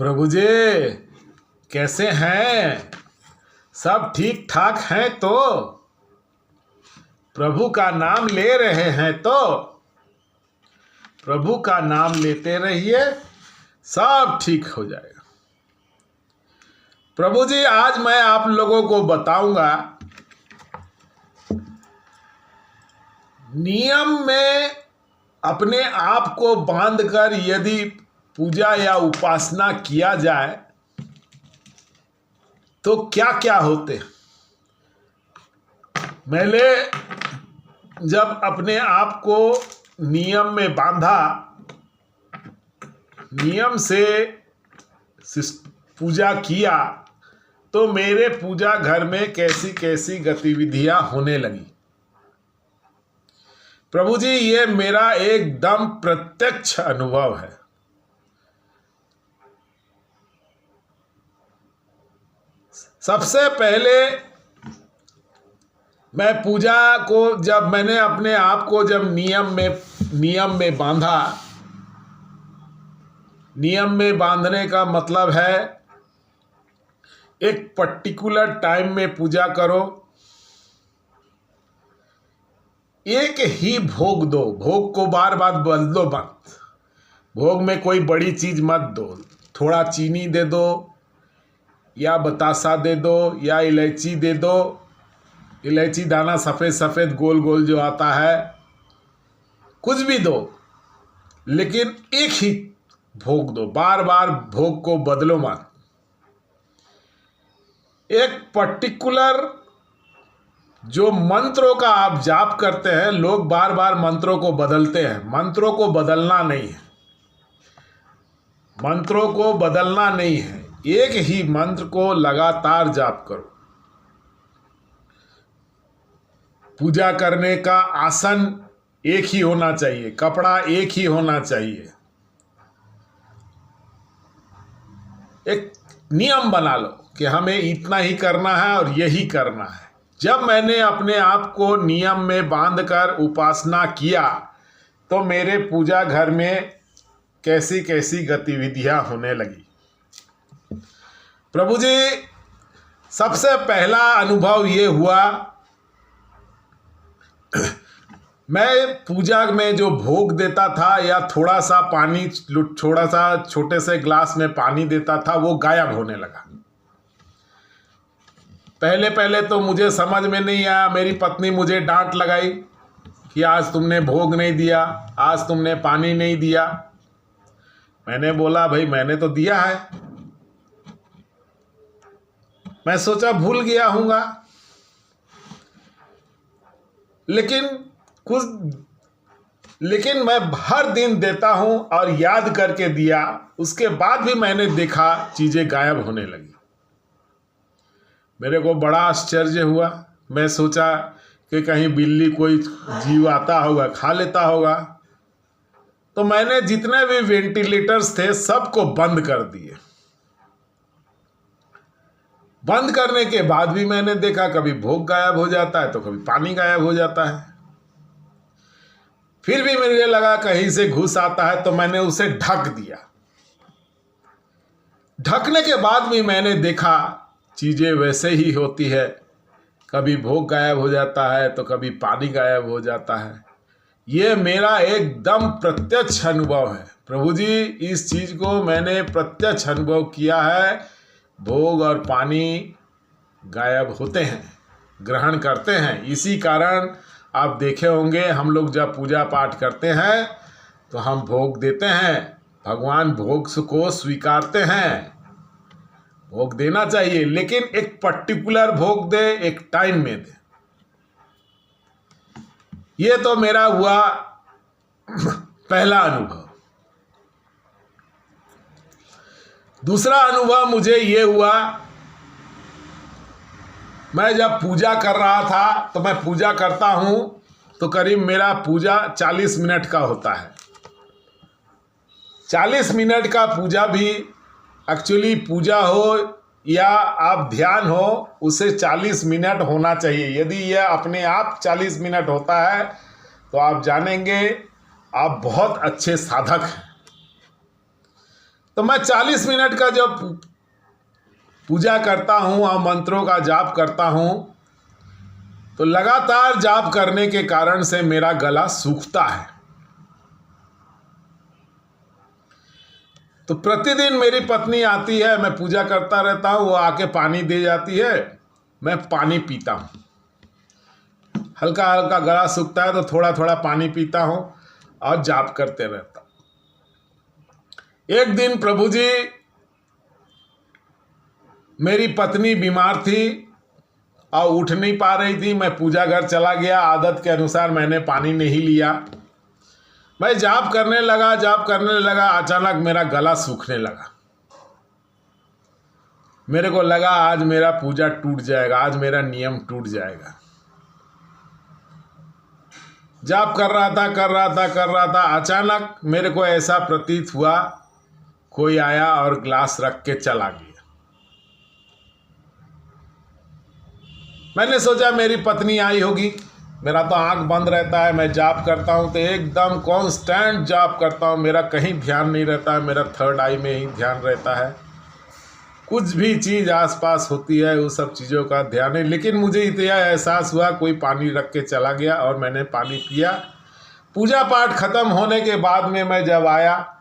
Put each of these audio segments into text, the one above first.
प्रभु जी कैसे हैं? सब ठीक ठाक हैं तो? प्रभु का नाम ले रहे हैं तो प्रभु का नाम लेते रहिए, सब ठीक हो जाएगा। प्रभु जी आज मैं आप लोगों को बताऊंगा नियम में अपने आप को बांधकर यदि पूजा या उपासना किया जाए तो क्या क्या होते हैं। मैंने जब अपने आप को नियम में बांधा, नियम से पूजा किया, तो मेरे पूजा घर में कैसी कैसी गतिविधियां होने लगी। प्रभु जी ये मेरा एकदम प्रत्यक्ष अनुभव है। सबसे पहले मैं पूजा को जब मैंने अपने आप को जब नियम में बांधा, नियम में बांधने का मतलब है एक पर्टिकुलर टाइम में पूजा करो, एक ही भोग दो, भोग को बार बार बदलो मत, भोग में कोई बड़ी चीज मत दो, थोड़ा चीनी दे दो या बतासा दे दो या इलायची दे दो, इलायची दाना सफ़ेद सफ़ेद गोल गोल जो आता है, कुछ भी दो, लेकिन एक ही भोग दो, बार बार भोग को बदलो मत। एक पर्टिकुलर जो मंत्रों का आप जाप करते हैं, लोग बार बार मंत्रों को बदलते हैं, मंत्रों को बदलना नहीं है, मंत्रों को बदलना नहीं है, एक ही मंत्र को लगातार जाप करो। पूजा करने का आसन एक ही होना चाहिए, कपड़ा एक ही होना चाहिए। एक नियम बना लो कि हमें इतना ही करना है और यही करना है। जब मैंने अपने आप को नियम में बांधकर उपासना किया तो मेरे पूजा घर में कैसी कैसी गतिविधियां होने लगी। प्रभु जी सबसे पहला अनुभव ये हुआ, मैं पूजा में जो भोग देता था या थोड़ा सा पानी, थोड़ा सा छोटे से ग्लास में पानी देता था, वो गायब होने लगा। पहले पहले तो मुझे समझ में नहीं आया, मेरी पत्नी मुझे डांट लगाई कि आज तुमने भोग नहीं दिया, आज तुमने पानी नहीं दिया। मैंने बोला भाई मैंने तो दिया है, मैं सोचा भूल गया हूँगा, लेकिन मैं हर दिन देता हूँ और याद करके दिया। उसके बाद भी मैंने देखा चीज़ें गायब होने लगी। मेरे को बड़ा आश्चर्य हुआ। मैं सोचा कि कहीं बिल्ली कोई जीव आता होगा, खा लेता होगा, तो मैंने जितने भी वेंटिलेटर्स थे सबको बंद कर दिए। बंद करने के बाद भी मैंने देखा कभी भोग गायब हो जाता है तो कभी पानी गायब हो जाता है। फिर भी मुझे लगा कहीं से घुस आता है तो मैंने उसे ढक दिया। ढकने के बाद भी मैंने देखा चीज़ें वैसे ही होती है, कभी भोग गायब हो जाता है तो कभी पानी गायब हो जाता है। ये मेरा एकदम प्रत्यक्ष अनुभव है। प्रभु जी इस चीज़ को मैंने प्रत्यक्ष अनुभव किया है। भोग और पानी गायब होते हैं, ग्रहण करते हैं। इसी कारण आप देखे होंगे हम लोग जब पूजा पाठ करते हैं तो हम भोग देते हैं, भगवान भोग को स्वीकारते हैं। भोग देना चाहिए, लेकिन एक पर्टिकुलर भोग दे, एक टाइम में दे। ये तो मेरा हुआ पहला अनुभव। दूसरा अनुभव मुझे ये हुआ, मैं जब पूजा कर रहा था, तो मैं पूजा करता हूँ तो करीब मेरा पूजा 40 मिनट का होता है। 40 मिनट का पूजा भी एक्चुअली पूजा हो या आप ध्यान हो, उसे 40 मिनट होना चाहिए। यदि यह अपने आप 40 मिनट होता है तो आप जानेंगे आप बहुत अच्छे साधक हैं। तो मैं 40 मिनट का जब पूजा करता हूँ और मंत्रों का जाप करता हूँ तो लगातार जाप करने के कारण से मेरा गला सूखता है। तो प्रतिदिन मेरी पत्नी आती है, मैं पूजा करता रहता हूँ, वो आके पानी दे जाती है, मैं पानी पीता हूँ। हल्का हल्का गला सूखता है तो थोड़ा थोड़ा पानी पीता हूँ और जाप करते रहता हूँ। एक दिन प्रभु जी, मेरी पत्नी बीमार थी और उठ नहीं पा रही थी। मैं पूजा घर चला गया, आदत के अनुसार मैंने पानी नहीं लिया। मैं जाप करने लगा, अचानक मेरा गला सूखने लगा। मेरे को लगा आज मेरा पूजा टूट जाएगा, आज मेरा नियम टूट जाएगा। जाप कर रहा था, अचानक मेरे को ऐसा प्रतीत हुआ कोई आया और ग्लास रख के चला गया। मैंने सोचा मेरी पत्नी आई होगी। मेरा तो आंख बंद रहता है, मैं जाप करता हूँ तो एकदम कांस्टेंट जाप करता हूँ, मेरा कहीं ध्यान नहीं रहता है, मेरा थर्ड आई में ही ध्यान रहता है। कुछ भी चीज़ आसपास होती है उस सब चीज़ों का ध्यान नहीं। लेकिन मुझे इतना एहसास हुआ कोई पानी रख के चला गया और मैंने पानी पिया। पूजा पाठ खत्म होने के बाद में मैं जब आया,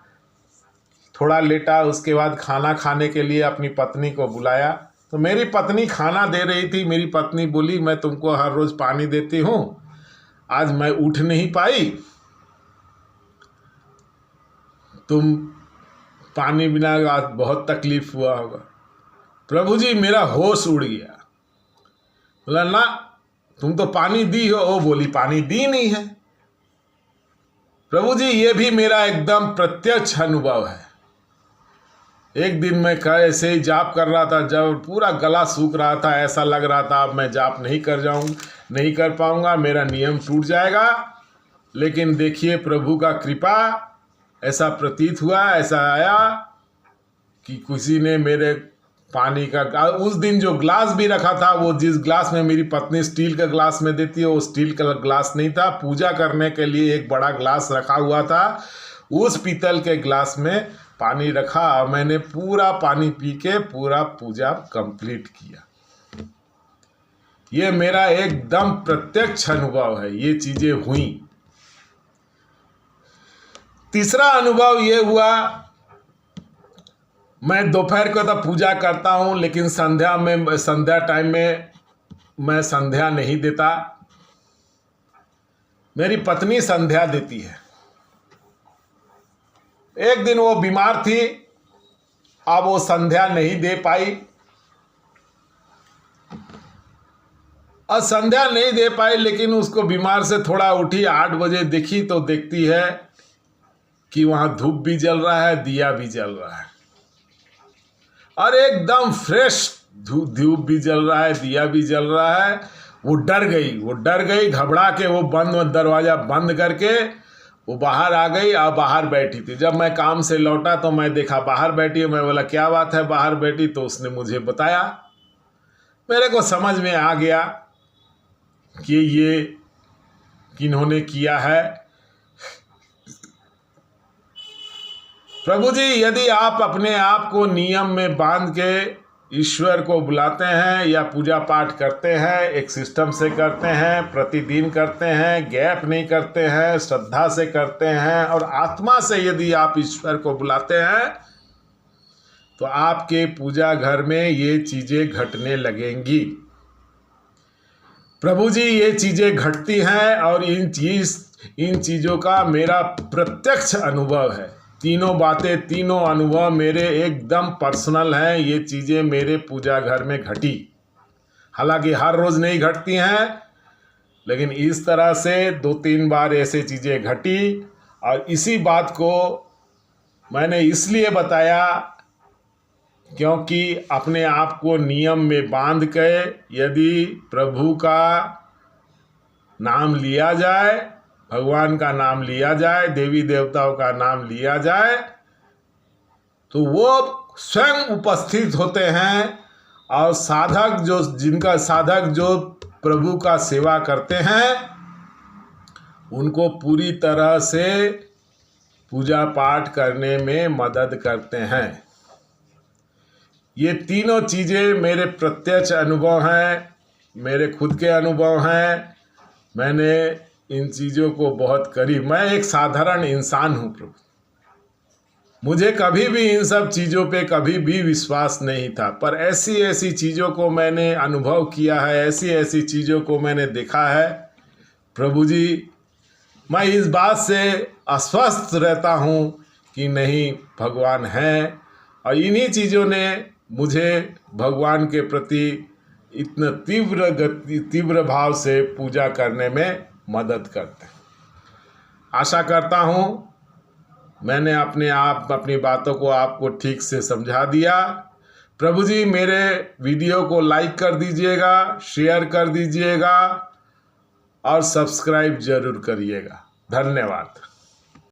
थोड़ा लेटा, उसके बाद खाना खाने के लिए अपनी पत्नी को बुलाया तो मेरी पत्नी खाना दे रही थी। मेरी पत्नी बोली मैं तुमको हर रोज़ पानी देती हूँ, आज मैं उठ नहीं पाई, तुम पानी बिना आज बहुत तकलीफ हुआ होगा। प्रभु जी, मेरा होश उड़ गया। बोला ना, तुम तो पानी दी हो। वो बोली पानी दी नहीं है। प्रभु जी, ये भी मेरा एकदम प्रत्यक्ष अनुभव है। एक दिन मैं ऐसे ही जाप कर रहा था, जब पूरा गला सूख रहा था, ऐसा लग रहा था अब मैं जाप नहीं कर पाऊंगा, मेरा नियम टूट जाएगा। लेकिन देखिए प्रभु का कृपा, ऐसा प्रतीत हुआ, ऐसा आया कि किसी ने मेरे पानी का, उस दिन जो ग्लास भी रखा था, वो जिस ग्लास में मेरी पत्नी स्टील का ग्लास में देती है, वो स्टील का ग्लास नहीं था। पूजा करने के लिए एक बड़ा ग्लास रखा हुआ था, उस पीतल के ग्लास में पानी रखा और मैंने पूरा पानी पी के पूरा पूजा कंप्लीट किया। ये मेरा एकदम प्रत्यक्ष अनुभव है, ये चीजें हुई। तीसरा अनुभव ये हुआ, मैं दोपहर को तो पूजा करता हूँ, लेकिन संध्या टाइम में मैं संध्या नहीं देता। मेरी पत्नी संध्या देती है। एक दिन वो बीमार थी, अब वो संध्या नहीं दे पाई और संध्या नहीं दे पाई, लेकिन उसको बीमार से थोड़ा उठी, 8 बजे देखी तो देखती है कि वहाँ धूप भी जल रहा है, दिया भी जल रहा है और एकदम फ्रेश धूप भी जल रहा है, दिया भी जल रहा है। वो डर गई, घबरा के वो दरवाज़ा बंद करके वो बाहर आ गई और बाहर बैठी थी। जब मैं काम से लौटा तो मैं देखा बाहर बैठी है। मैं बोला क्या बात है बाहर बैठी? तो उसने मुझे बताया। मेरे को समझ में आ गया कि ये किन्होंने किया है। प्रभु जी, यदि आप अपने आप को नियम में बांध के ईश्वर को बुलाते हैं या पूजा पाठ करते हैं, एक सिस्टम से करते हैं, प्रतिदिन करते हैं, गैप नहीं करते हैं, श्रद्धा से करते हैं और आत्मा से यदि आप ईश्वर को बुलाते हैं तो आपके पूजा घर में ये चीज़ें घटने लगेंगी। प्रभु जी, ये चीज़ें घटती हैं और इन चीज़ों का मेरा प्रत्यक्ष अनुभव है। तीनों बातें, तीनों अनुभव मेरे एकदम पर्सनल हैं। ये चीज़ें मेरे पूजा घर में घटी। हालांकि हर रोज़ नहीं घटती हैं, लेकिन इस तरह से 2-3 बार ऐसे चीज़ें घटी। और इसी बात को मैंने इसलिए बताया क्योंकि अपने आप को नियम में बांध के यदि प्रभु का नाम लिया जाए, भगवान का नाम लिया जाए, देवी देवताओं का नाम लिया जाए, तो वो स्वयं उपस्थित होते हैं और साधक जो प्रभु का सेवा करते हैं, उनको पूरी तरह से पूजा पाठ करने में मदद करते हैं। ये तीनों चीज़ें मेरे प्रत्यक्ष अनुभव हैं, मेरे खुद के अनुभव हैं। मैंने इन चीज़ों को बहुत करीब, मैं एक साधारण इंसान हूँ प्रभु, मुझे कभी भी इन सब चीज़ों पे कभी भी विश्वास नहीं था, पर ऐसी ऐसी चीज़ों को मैंने अनुभव किया है, ऐसी ऐसी चीज़ों को मैंने देखा है। प्रभु जी, मैं इस बात से आश्वस्त रहता हूँ कि नहीं, भगवान हैं, और इन्हीं चीज़ों ने मुझे भगवान के प्रति इतना तीव्र भाव से पूजा करने में मदद करते हैं। आशा करता हूँ मैंने अपनी बातों को आपको ठीक से समझा दिया। प्रभु जी, मेरे वीडियो को लाइक कर दीजिएगा, शेयर कर दीजिएगा और सब्सक्राइब जरूर करिएगा। धन्यवाद।